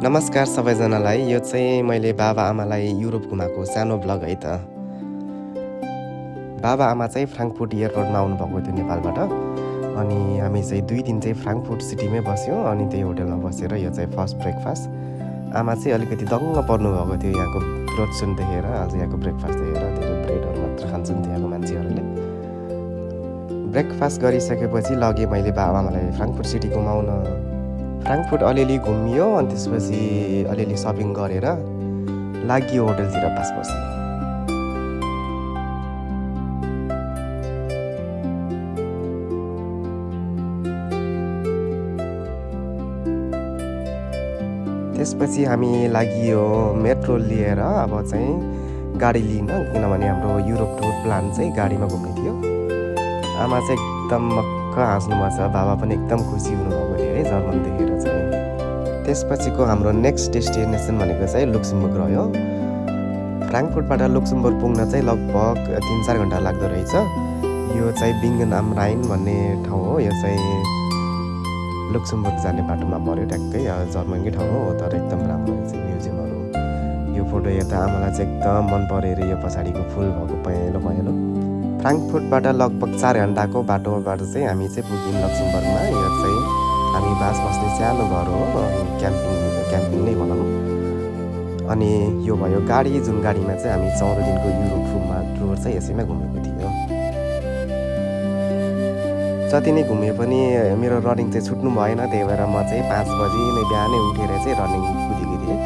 नमस्कार सबैजनालाई। यो चाहिँ मैले बाबा-आमालाई युरोप घुमाएको सानो ब्लग है त। बाबा-आमा चाहिँ फ्राङ्कफुर्ट एयरपोर्टमा आउनुभएको थियो नेपालबाट। अनि हामी चाहिँ 2 दिन चाहिँ फ्राङ्कफुर्ट सिटीमै बस्यौँ अनि त्यही होटलमा बसेर यो चाहिँ फर्स्ट ब्रेकफास्ट। आमा चाहिँ अलिकति दङ्ग पर्नुभएको थियो यहाँको प्रोत्सन देखेर, आज यहाँको ब्रेकफास्ट देखेर। धेरै ब्रेडहरू मात्र खान्छन् यहाँको मान्छेहरूले। ब्रेकफास्ट गरिसकेपछि लगेँ मैले बाबा-आमालाई फ्राङ्कफुर्ट सिटी घुमाउन। फ्राङ्कफुर्ट अलिअलि घुमियो अनि त्यसपछि अलिअलि सपिङ गरेर लाग्यो होटलतिर पास बस्नु। त्यसपछि हामी लागियो मेट्रो लिएर अब चाहिँ गाडी लिन, किनभने हाम्रो युरोप टुर प्लान चाहिँ गाडीमा घुम्ने थियो। आमा चाहिँ एकदम मक्क हाँस्नुभएको छ, बाबा पनि एकदम खुसी हुनुभएको थियो है जर्मन देखेर चाहिँ। त्यसपछिको हाम्रो नेक्स्ट डेस्टिनेसन भनेको चाहिँ लुक्समबर्ग रह्यो। फ्राङ्कफुर्टबाट लुक्समबर्ग पुग्न चाहिँ लगभग 3-4 घन्टा लाग्दो रहेछ। यो चाहिँ बिङ्गन आम राइन भन्ने ठाउँ हो। यो चाहिँ लुक्समबर्ग जाने बाटोमा पऱ्यो ट्याक्कै, जर्मनकै ठाउँ हो तर एकदम राम्रो रहेछ म्युजियमहरू। यो फोटो हेर्दा आमालाई चाहिँ एकदम मन पऱ्यो अरे, यो पछाडिको फुल भएको पहेँलो पहेँलो। फ्राङ्कफुर्टबाट लगभग 4 घन्टाको बाटोबाट चाहिँ हामी चाहिँ पुग्यौँ लक्समबर्गमा। यो चाहिँ हामी बास बस्ने सानो घर हो, क्याम्पिङ नै भनौँ। अनि यो भयो गाडी, जुन गाडीमा चाहिँ हामी 14 दिनको युरोप टुर चाहिँ यसैमा घुमेको थियो। जति नै घुमे पनि मेरो रनिङ चाहिँ छुट्नु भएन, त्यही भएर म चाहिँ 5 बजी नै बिहानै उठेर चाहिँ रनिङ कुदेको थिएँ।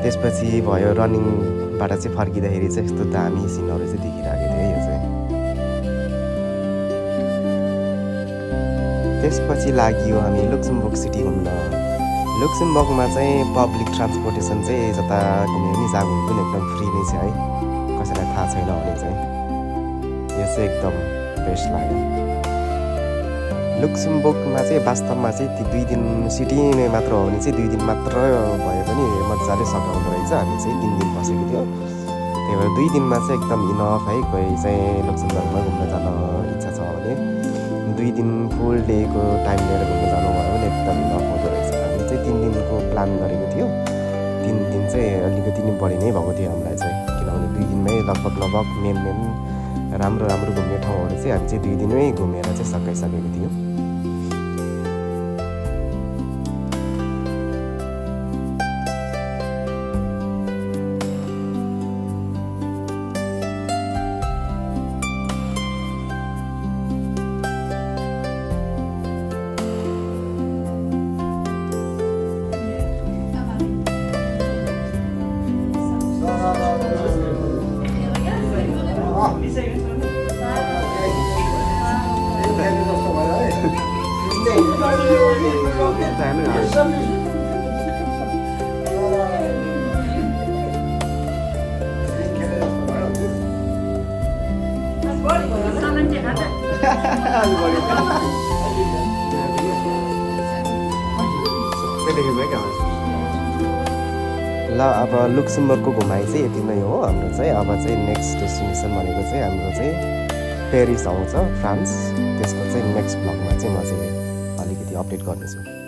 त्यसपछि भयो रनिङबाट चाहिँ फर्किँदाखेरि चाहिँ यस्तो दामी सिनहरू चाहिँ देखिरहेको थियो यो चाहिँ। त्यसपछि लाग्यो हामी लुक्समबर्ग सिटी घुम्न। लुक्समबर्गमा चाहिँ पब्लिक ट्रान्सपोर्टेसन चाहिँ जता घुम्यो भने जहाँ घुम्यो पनि एकदम फ्री नै छ है, कसैलाई थाहा छैन भने चाहिँ यो चाहिँ एकदम बेस्ट लाग्यो। लुक्समबर्गमा चाहिँ वास्तवमा चाहिँ ती 2 दिन सिटी नै मात्र हो भने चाहिँ 2 दिन मात्र भए पनि मजाले सघाउँदो रहेछ। हामी चाहिँ 3 दिन बसेको थियो, त्यही भएर 2 दिनमा चाहिँ एकदम इनफ है। कोही चाहिँ लुक्समबर्गमा घुम्न जान इच्छा छ भने 2 दिन फुल डेको टाइम लिएर घुम्न जानुभयो भने एकदम इनफ हुँदो रहेछ। हामी चाहिँ 3 दिनको प्लान गरेको थियो। 3 दिन चाहिँ अलिकति नै बढी नै भएको थियो हामीलाई चाहिँ, किनभने 2 दिनमै लगभग मेन राम्रो घुम्ने ठाउँहरू चाहिँ हामी चाहिँ 2 दिनमै घुमेर चाहिँ सकाइसकेको थियो। ल अब लुक्समबर्गको घुमाइ चाहिँ यति नै हो हाम्रो चाहिँ। अब चाहिँ नेक्स्ट डेस्टिनेसन भनेको चाहिँ हाम्रो चाहिँ पेरिस आउँछ, फ्रान्स। त्यसको चाहिँ नेक्स्ट ब्लगमा चाहिँ म चाहिँ अलिकति अपडेट गर्नेछु।